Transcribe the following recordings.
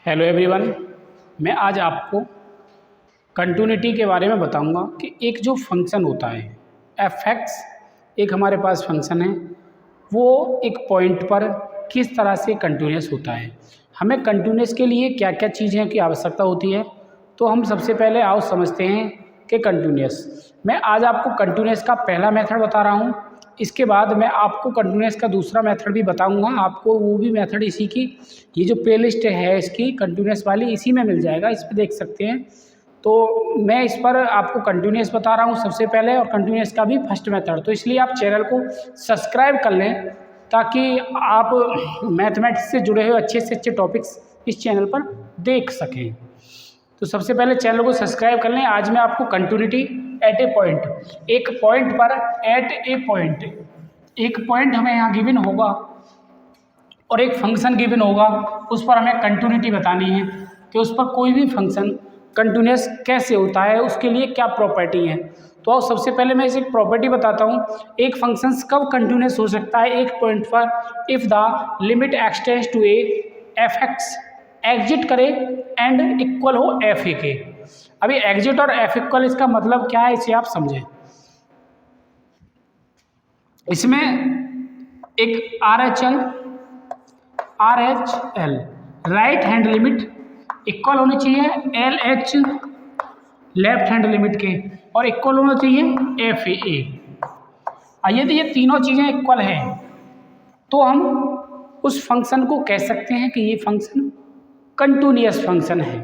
Hello everyone, मैं आज आपको कंटिन्यूटी के बारे में बताऊंगा कि एक जो फंक्शन होता है एफ(x), एक हमारे पास फंक्शन है, वो एक पॉइंट पर किस तरह से कंटिन्यूस होता है। हमें कंटिन्यूस के लिए क्या क्या चीज़ें की आवश्यकता होती है, तो हम सबसे पहले आओ समझते हैं कि कंटिन्यूस। मैं आज आपको कंटिन्यूस का पहला मेथड बता रहा हूँ। इसके बाद मैं आपको कंटिन्यूस का दूसरा मेथड भी बताऊंगा। आपको वो भी मेथड इसी की, ये जो प्लेलिस्ट है इसकी कंटिन्यूस वाली, इसी में मिल जाएगा, इस पर देख सकते हैं। तो मैं इस पर आपको कंटिन्यूस बता रहा हूँ सबसे पहले, और कंटिन्यूस का भी फर्स्ट मेथड। तो इसलिए आप चैनल को सब्सक्राइब कर लें ताकि आप मैथमेटिक्स से जुड़े हुए अच्छे से अच्छे टॉपिक्स इस चैनल पर देख सकें। तो सबसे पहले चैनल को सब्सक्राइब कर लें। आज मैं आपको कंटिन्यूटी एट ए पॉइंट, एक पॉइंट पर, एट ए पॉइंट, एक पॉइंट हमें यहाँ गिवन होगा और एक फंक्शन गिवन होगा, उस पर हमें कंटिन्यूटी बतानी है कि उस पर कोई भी फंक्शन कंटिन्यूस कैसे होता है, उसके लिए क्या प्रॉपर्टी है। तो अब सबसे पहले मैं इसे एक प्रॉपर्टी बताता हूँ। एक फंक्शन कब कंटिन्यूस हो सकता है एक पॉइंट पर, if the limit extends to a f x) exist करे एंड इक्वल हो एफ ए के। अभी एग्जिट और एफ इक्वल, इसका मतलब क्या है इसे आप समझें। इसमें एक R H L right hand limit equal होनी चाहिए L H left hand limit के, और इक्वल होना चाहिए एफ ए। यदि ये तीनों चीज़ें इक्वल हैं तो हम उस फंक्शन को कह सकते हैं कि ये फंक्शन कंटिन्यूस फंक्शन है।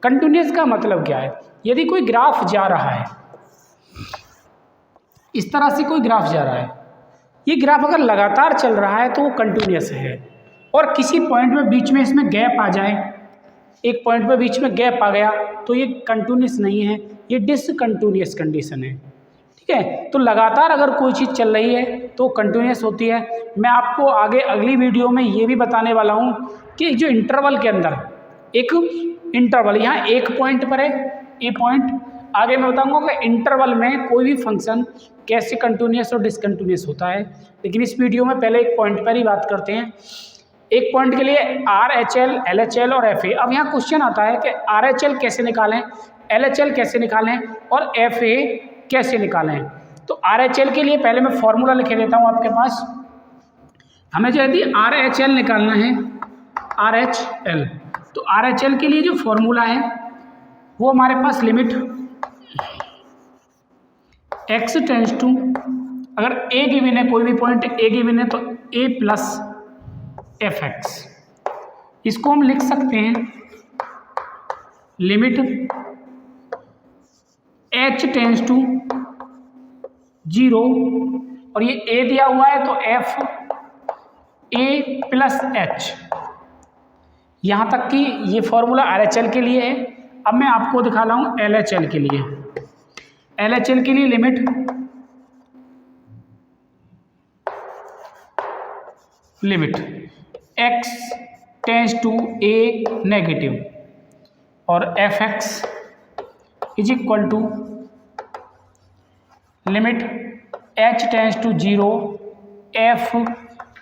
कंटिन्यूस का मतलब क्या है, यदि कोई ग्राफ जा रहा है, इस तरह से कोई ग्राफ जा रहा है, ये ग्राफ अगर लगातार चल रहा है तो वो कंटिन्यूस है, और किसी पॉइंट में बीच में इसमें गैप आ जाए, एक पॉइंट में बीच में गैप आ गया तो ये कंटिन्यूस नहीं है, ये डिसकंटिन्यूस कंडीशन है। ठीक है, तो लगातार अगर कोई चीज़ चल रही है तो कंटिन्यूस होती है। मैं आपको आगे अगली वीडियो में ये भी बताने वाला हूँ कि जो इंटरवल के अंदर एक इंटरवल, यहाँ एक पॉइंट पर है ए पॉइंट, आगे मैं बताऊंगा कि इंटरवल में कोई भी फंक्शन कैसे कंटिन्यूस और डिसकंटिन्यूस होता है। लेकिन इस वीडियो में पहले एक पॉइंट पर ही बात करते हैं। एक पॉइंट के लिए R H L, L H L और एफ ए। अब यहाँ क्वेश्चन आता है कि आर एच एल कैसे निकालें, एल एच एल कैसे निकालें और एफ ए कैसे निकालें। तो आर एच एल के लिए पहले मैं फॉर्मूला लिखे देता हूँ आपके पास। हमें जो यदि आर एच एल निकालना है, आर एच एल, तो आर एच एल के लिए जो फॉर्मूला है वो हमारे पास लिमिट एक्स टेंस टू, अगर ए गिवन है, कोई भी पॉइंट ए गिवन है तो ए प्लस एफ एक्स, इसको हम लिख सकते हैं लिमिट एच टेंस टू 0, और ये ए दिया हुआ है तो एफ ए प्लस एच। यहाँ तक कि ये फॉर्मूला आर एच एल के लिए है। अब मैं आपको दिखा रहा हूँ एल एच एल के लिए। एल एच एल के लिए limit x tends to a negative और f x is equal to limit h tends to 0 f,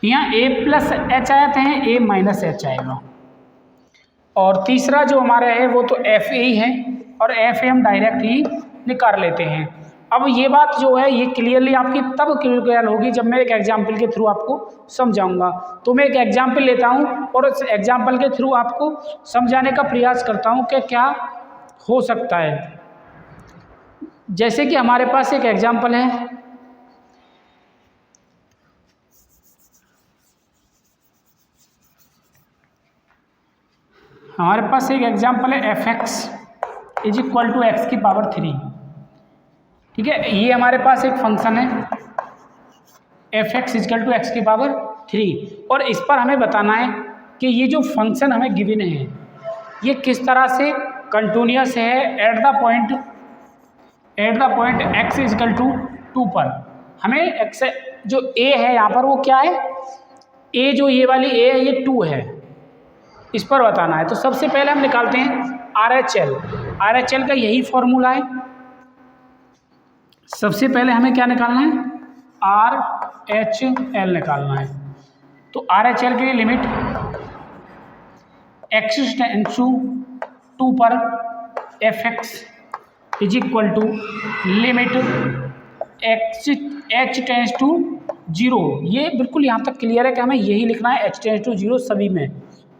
यहाँ ए प्लस एच आते हैं, ए माइनस एच आएगा। और तीसरा जो हमारा है वो तो एफ ए ही है, और एफ ए हम डायरेक्ट ही निकाल लेते हैं। अब ये बात जो है ये क्लियरली आपकी तब क्लियर होगी जब मैं एक एग्जाम्पल के थ्रू आपको समझाऊंगा। तो मैं एक एग्जाम्पल लेता हूँ और उस एग्जाम्पल के थ्रू आपको समझाने का प्रयास करता हूँ कि क्या हो सकता है। जैसे कि हमारे पास एक एग्जाम्पल है, हमारे पास एक एग्जाम्पल है f x is equal to x की पावर 3। ठीक है, ये हमारे पास एक फंक्शन है f x is equal to x की पावर 3, और इस पर हमें बताना है कि ये जो फंक्शन हमें गिवन है ये किस तरह से कंटिन्यूस है at the point x is equal to 2 पर। हमें एक्स जो ए है यहाँ पर वो क्या है, ए जो ये वाली ए है ये 2 है, इस पर बताना है। तो सबसे पहले हम निकालते हैं R H L. R H L का यही फॉर्मूला है। सबसे पहले हमें क्या निकालना है, आर एच एल निकालना है। तो आर एच एल के लिए लिमिट एक्स टेंस टू 2 पर f x is equal to limit h tends to 0। ये बिल्कुल यहाँ तक क्लियर है कि हमें यही लिखना है, एच टेंस टू 0 सभी में,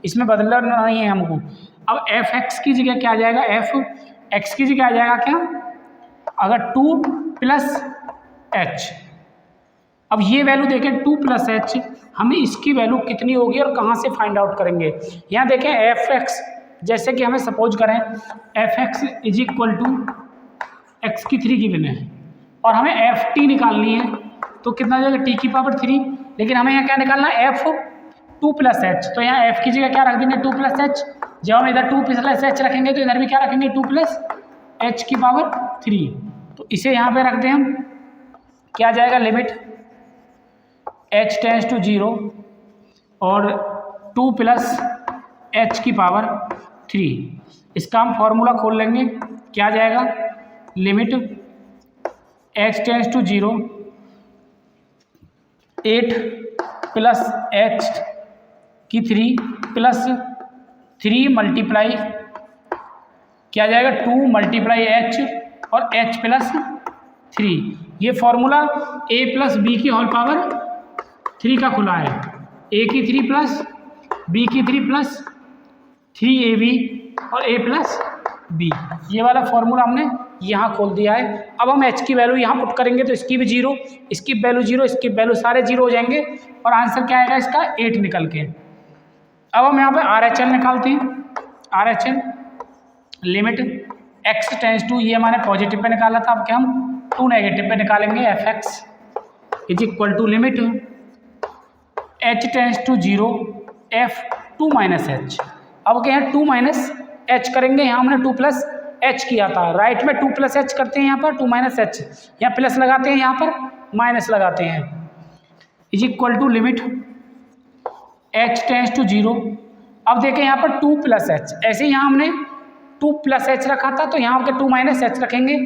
इसमें बदलना नहीं है हमको। अब एफ एक्स की जगह क्या आ जाएगा, एफ एक्स की जगह आ जाएगा क्या, अगर 2 प्लस एच। अब ये वैल्यू देखें 2 प्लस एच, हमें इसकी वैल्यू कितनी होगी और कहाँ से फाइंड आउट करेंगे। यहाँ देखें एफ एक्स, जैसे कि हमें सपोज करें f x is equal to x की 3 गिवन है और हमें एफ टी निकालनी है, तो कितना हो जाएगा टी की पावर 3। लेकिन हमें यहाँ क्या निकालना है, एफ 2 प्लस एच, तो यहाँ एफ की जगह क्या रख देंगे 2 प्लस एच। जब हम इधर 2 प्लस एच रखेंगे तो इधर भी क्या रखेंगे 2 प्लस एच की पावर 3। तो इसे यहाँ पे रख दें हम, क्या जाएगा लिमिट एच टेंस टू 0 और 2 प्लस एच की पावर 3। इसका हम फॉर्मूला खोल लेंगे, क्या जाएगा limit h tends to 0 8 plus h की 3 प्लस 3 मल्टीप्लाई क्या जाएगा 2 मल्टीप्लाई एच और एच प्लस 3। ये फॉर्मूला ए प्लस बी की होल पावर 3 का खुला है, ए की 3 प्लस बी की 3 प्लस 3ab और a प्लस बी। ये वाला फॉर्मूला हमने यहाँ खोल दिया है। अब हम h की वैल्यू यहाँ पुट करेंगे तो इसकी भी 0, इसकी वैल्यू 0, इसकी वैल्यू सारे 0 हो जाएंगे और आंसर क्या आएगा इसका 8 निकल के। अब हम यहाँ पे RHL निकालते हैं, RHL limit x tends to, ये हमारे पॉजिटिव पे निकाला था, अब क्या हम 2 नेगेटिव पे निकालेंगे, f x is equal to limit h tends to 0 f 2 minus h. अब क्या है 2 माइनस एच करेंगे, यहाँ हमने 2 प्लस एच किया था, राइट में 2 प्लस एच करते हैं, यहाँ पर 2 माइनस एच, यहाँ प्लस लगाते हैं, यहाँ पर माइनस लगाते हैं, is equal to limit h tends to 0। अब देखें यहाँ पर 2 प्लस एच, ऐसे यहाँ हमने 2 प्लस एच रखा था तो यहाँ पर 2 माइनस एच रखेंगे,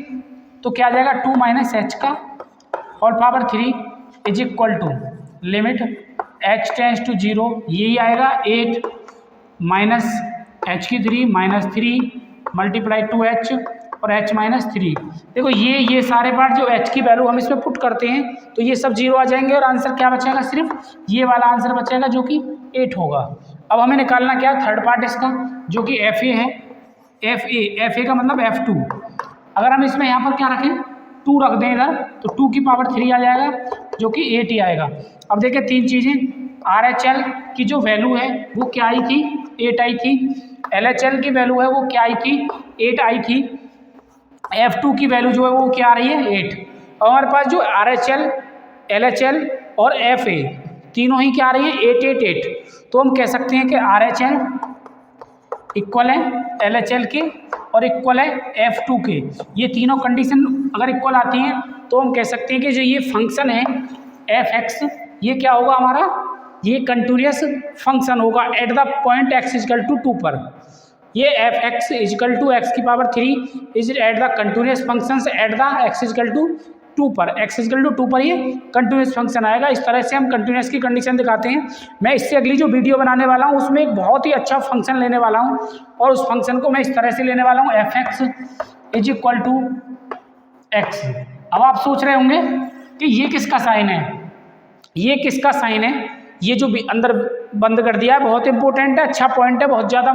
तो क्या आ जाएगा 2 माइनस एच का whole power 3 is equal to limit h tends to 0, यही आएगा 8 माइनस एच की 3 माइनस 3 मल्टीप्लाई 2h और h माइनस 3। देखो ये सारे पार्ट जो h की वैल्यू हम इसमें पुट करते हैं तो ये सब 0 आ जाएंगे और आंसर क्या बचेगा, सिर्फ ये वाला आंसर बचेगा जो कि 8 होगा। अब हमें निकालना क्या है थर्ड पार्ट इसका, जो कि एफ ए है, एफ ए का मतलब F2। अगर हम इसमें यहाँ पर क्या रखें 2 रख दें इधर, तो 2 की पावर 3 आ जाएगा जो कि 8 ही आएगा। अब देखें 3 चीज़ें, RHL की जो वैल्यू है वो क्या आई थी 8 आई थी, LHL की वैल्यू है वो क्या आई थी 8 आई थी, F2 की वैल्यू जो है वो क्या आ रही है 8। और हमारे पास जो RHL, LHL और FA तीनों ही क्या आ रही हैं 8 8 8। तो हम कह सकते हैं कि RHL इक्वल है LHL के और इक्वल है F2 के। ये तीनों कंडीशन अगर इक्वल आती हैं तो हम कह सकते हैं कि जो ये फंक्शन है f(x) ये क्या होगा हमारा, ये कंटिन्यूअस फंक्शन होगा at the point x is equal to 2 पर। ये f(x) इजकल टू x की power 3 is at the continuous function at the x is equal to 2 पर, x इजकल टू 2 पर ये कंटिन्यूअस फंक्शन आएगा। इस तरह से हम कंटिन्यूअस की कंडीशन दिखाते हैं। मैं इससे अगली जो वीडियो बनाने वाला हूँ उसमें एक बहुत ही अच्छा फंक्शन लेने वाला हूँ और उस फंक्शन को मैं इस तरह से लेने वाला हूँ f(x) is equal to x। अब आप सोच रहे होंगे कि ये किसका साइन है, ये किसका साइन है, ये जो भी अंदर बंद कर दिया है बहुत इंपॉर्टेंट है, अच्छा पॉइंट है, बहुत ज़्यादा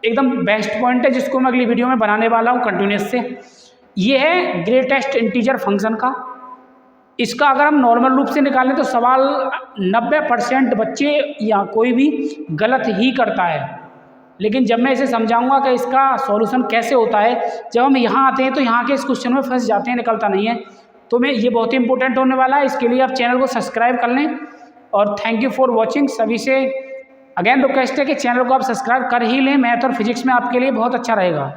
एकदम बेस्ट पॉइंट है जिसको मैं अगली वीडियो में बनाने वाला हूँ कंटिन्यूअस से। ये है ग्रेटेस्ट इंटीजर फंक्शन का। इसका अगर हम नॉर्मल रूप से निकालें तो सवाल 90% बच्चे या कोई भी गलत ही करता है, लेकिन जब मैं इसे समझाऊंगा कि इसका सॉल्यूशन कैसे होता है, जब हम यहाँ आते हैं तो यहाँ के इस क्वेश्चन में फंस जाते हैं, निकलता नहीं है। तो मैं ये बहुत ही इंपॉर्टेंट होने वाला है, इसके लिए आप चैनल को सब्सक्राइब कर लें और थैंक यू फॉर वॉचिंग। सभी से अगेन रिक्वेस्ट है कि चैनल को आप सब्सक्राइब कर ही लें, मैथ और फिजिक्स में आपके लिए बहुत अच्छा रहेगा।